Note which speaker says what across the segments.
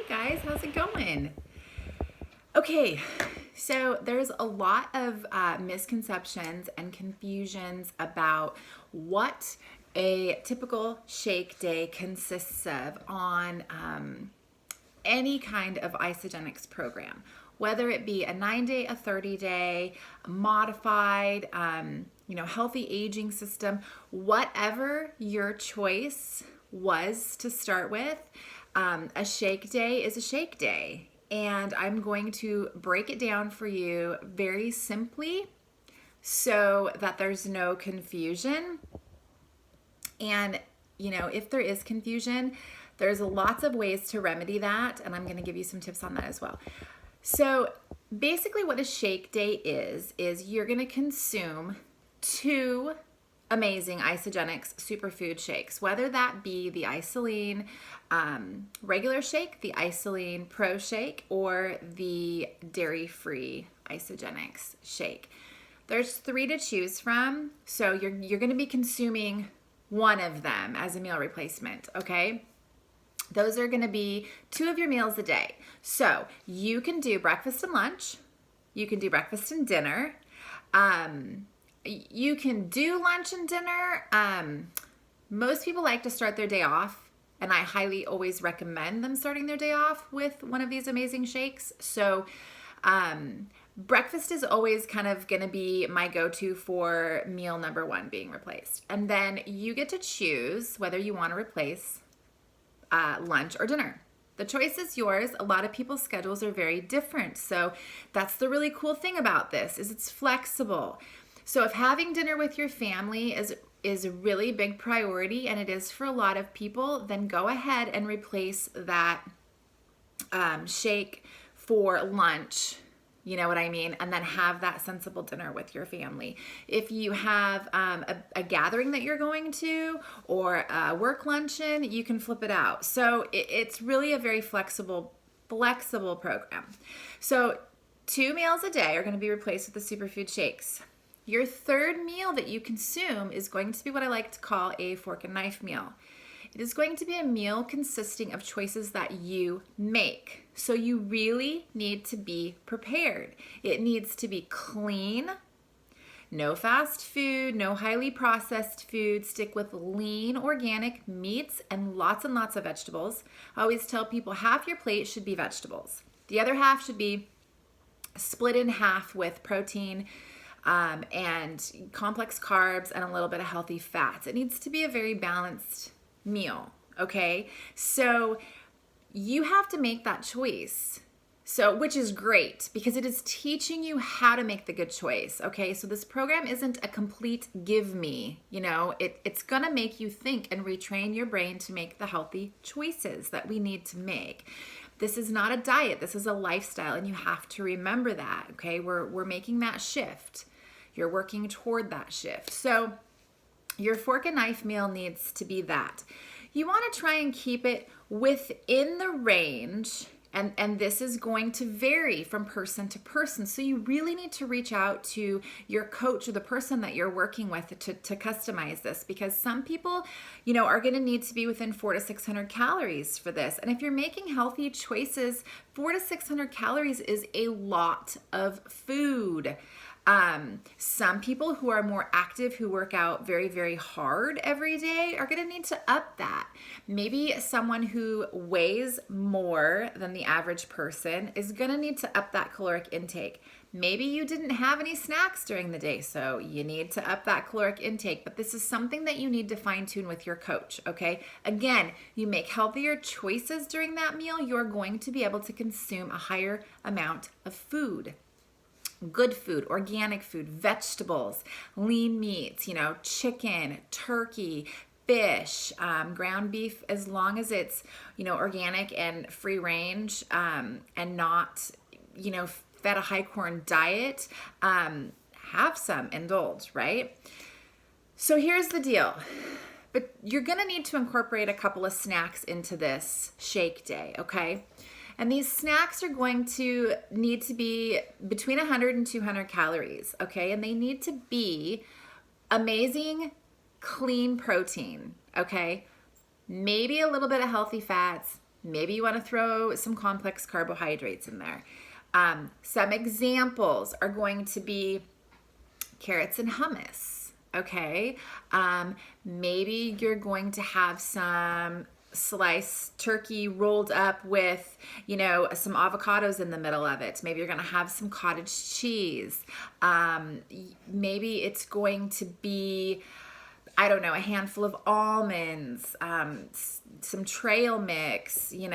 Speaker 1: Hey guys, how's it going? Okay, so there's a lot of misconceptions and confusions about what a typical shake day consists of on any kind of Isagenix program, whether it be a 9-day, a 30-day, modified, healthy aging system, whatever your choice was to start with. A shake day is a shake day. And I'm going to break it down for you very simply so that there's no confusion. And, if there is confusion, there's lots of ways to remedy that. And I'm going to give you some tips on that as well. So basically what a shake day is you're going to consume 2 amazing Isagenix superfood shakes, whether that be the Isoline regular shake, the Isoline Pro shake, or the dairy-free Isagenix shake. There's 3 to choose from, so you're going to be consuming one of them as a meal replacement, okay? Those are going to be 2 of your meals a day. So you can do breakfast and lunch. You can do breakfast and dinner. You can do lunch and dinner. Most people like to start their day off, and I highly always recommend them starting their day off with one of these amazing shakes. So breakfast is always kind of going to be my go-to for meal number 1 being replaced. And then you get to choose whether you want to replace lunch or dinner. The choice is yours. A lot of people's schedules are very different. So that's the really cool thing about this is it's flexible. So if having dinner with your family is a really big priority, and it is for a lot of people, then go ahead and replace that shake for lunch. You know what I mean? And then have that sensible dinner with your family. If you have a gathering that you're going to or a work luncheon, you can flip it out. So it's really a very flexible program. So 2 meals a day are going to be replaced with the superfood shakes. Your 3rd meal that you consume is going to be what I like to call a fork and knife meal. It is going to be a meal consisting of choices that you make. So you really need to be prepared. It needs to be clean, no fast food, no highly processed food. Stick with lean organic meats and lots of vegetables. I always tell people half your plate should be vegetables. The other half should be split in half with protein, and complex carbs and a little bit of healthy fats. It needs to be a very balanced meal, okay? So you have to make that choice. So, which is great because it is teaching you how to make the good choice, okay? So this program isn't a complete give me, it's gonna make you think and retrain your brain to make the healthy choices that we need to make. This is not a diet, this is a lifestyle, and you have to remember that, okay? We're making that shift. You're working toward that shift. So your fork and knife meal needs to be that. You want to try and keep it within the range, and this is going to vary from person to person. So you really need to reach out to your coach or the person that you're working with to customize this, because some people, are going to need to be within 400 to 600 calories for this. And if you're making healthy choices, 400 to 600 calories is a lot of food. Some people who are more active, who work out very, very hard every day, are going to need to up that. Maybe someone who weighs more than the average person is going to need to up that caloric intake. Maybe you didn't have any snacks during the day, so you need to up that caloric intake. But this is something that you need to fine tune with your coach, okay? Again, you make healthier choices during that meal, you're going to be able to consume a higher amount of food. Good food, organic food, vegetables, lean meats, chicken, turkey, fish, ground beef, as long as it's, organic and free range, and not, fed a high corn diet, have some, indulge, right? So here's the deal. But you're going to need to incorporate a couple of snacks into this shake day, okay? And these snacks are going to need to be between 100 and 200 calories, okay? And they need to be amazing, clean protein, okay? Maybe a little bit of healthy fats, Maybe you want to throw some complex carbohydrates in there. Some examples are going to be carrots and hummus. Okay. Maybe you're going to have some sliced turkey rolled up with, some avocados in the middle of it. Maybe you're going to have some cottage cheese. Maybe it's going to be, I don't know, a handful of almonds, some trail mix, you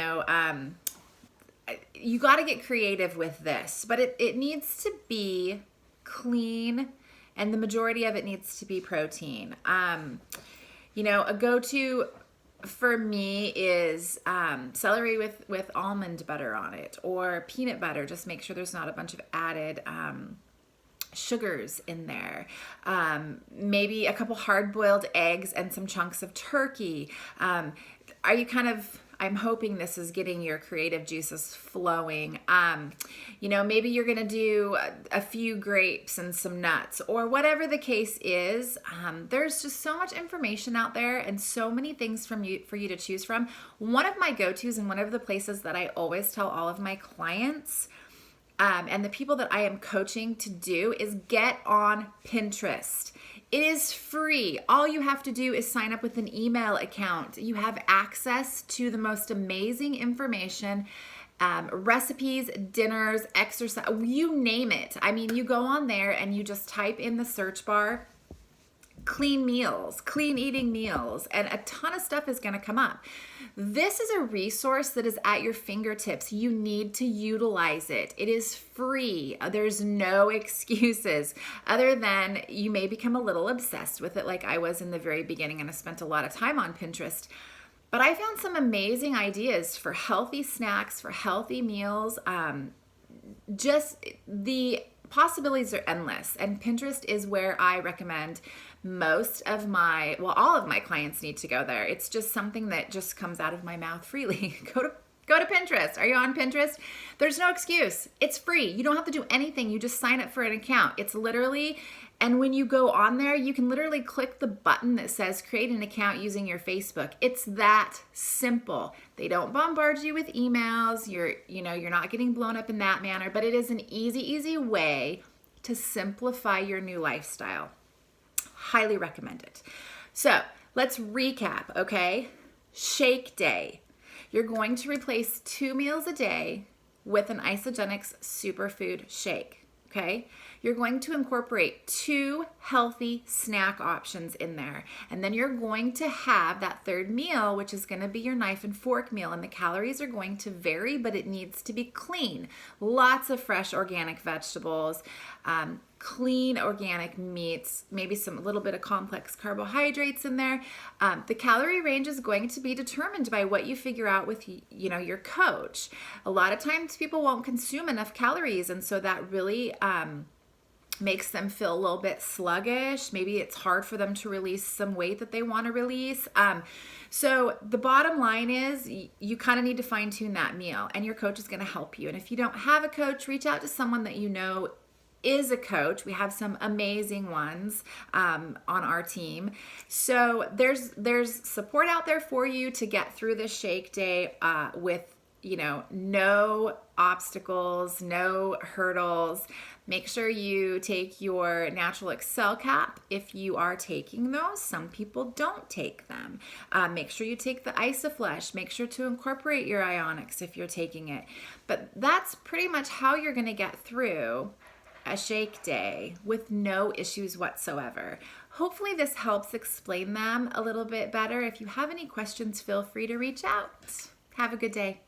Speaker 1: got to get creative with this, but it needs to be clean, and the majority of it needs to be protein. A go-to for me is celery with almond butter on it, or peanut butter. Just make sure there's not a bunch of added sugars in there. Maybe a couple hard-boiled eggs and some chunks of turkey. I'm hoping this is getting your creative juices flowing. Maybe you're going to do a few grapes and some nuts, or whatever the case is. There's just so much information out there and so many things for you to choose from. One of my go-tos, and one of the places that I always tell all of my clients and the people that I am coaching to do, is get on Pinterest. It is free. All you have to do is sign up with an email account. You have access to the most amazing information, recipes, dinners, exercise, you name it. I mean, you go on there and you just type in the search bar, clean meals, clean eating meals, and a ton of stuff is going to come up. This is a resource that is at your fingertips. You need to utilize it. It is free. There's no excuses other than you may become a little obsessed with it like I was in the very beginning, and I spent a lot of time on Pinterest. But I found some amazing ideas for healthy snacks, for healthy meals. Just the possibilities are endless, and Pinterest is where I recommend all of my clients need to go there. It's just something that just comes out of my mouth freely. Go to Pinterest. Are you on Pinterest? There's no excuse. It's free. You don't have to do anything. You just sign up for an account. It's literally, and when you go on there, you can literally click the button that says create an account using your Facebook. It's that simple. They don't bombard you with emails. You're not getting blown up in that manner, but it is an easy way to simplify your new lifestyle. Highly recommend it. So let's recap, okay? Shake day. You're going to replace 2 meals a day with an Isagenix superfood shake, okay? You're going to incorporate 2 healthy snack options in there. And then you're going to have that third meal, which is going to be your knife and fork meal. And the calories are going to vary, but it needs to be clean. Lots of fresh organic vegetables, clean organic meats, maybe a little bit of complex carbohydrates in there. The calorie range is going to be determined by what you figure out with your coach. A lot of times people won't consume enough calories, and so that really makes them feel a little bit sluggish. Maybe it's hard for them to release some weight that they want to release. So the bottom line is you kind of need to fine tune that meal, and your coach is going to help you. And if you don't have a coach, reach out to someone that you know is a coach. We have some amazing ones on our team. So there's support out there for you to get through this shake day with no obstacles, no hurdles. Make sure you take your Natural Excel Cap if you are taking those. Some people don't take them. Make sure you take the Isoflesh. Make sure to incorporate your Ionics if you're taking it. But that's pretty much how you're going to get through a shake day with no issues whatsoever. Hopefully this helps explain them a little bit better. If you have any questions, feel free to reach out. Have a good day.